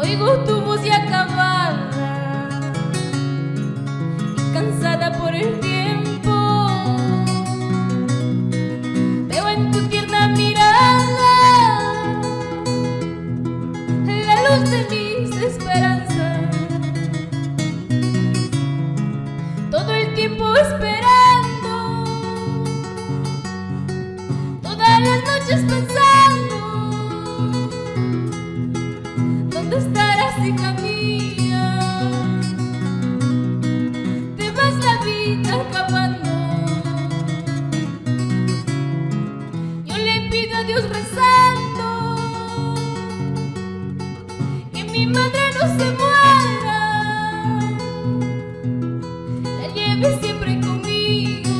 Oigo tu voz ya acabada y cansada por el tiempo. Veo en tu tierna mirada la luz de mis esperanzas. Todo el tiempo esperando, todas las noches pensando, ¿dónde estarás, hija mía? Te vas la vida acabando. Yo le pido a Dios rezando que mi madre no se muera, la lleve siempre conmigo,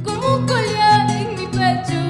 como un collar en mi pecho.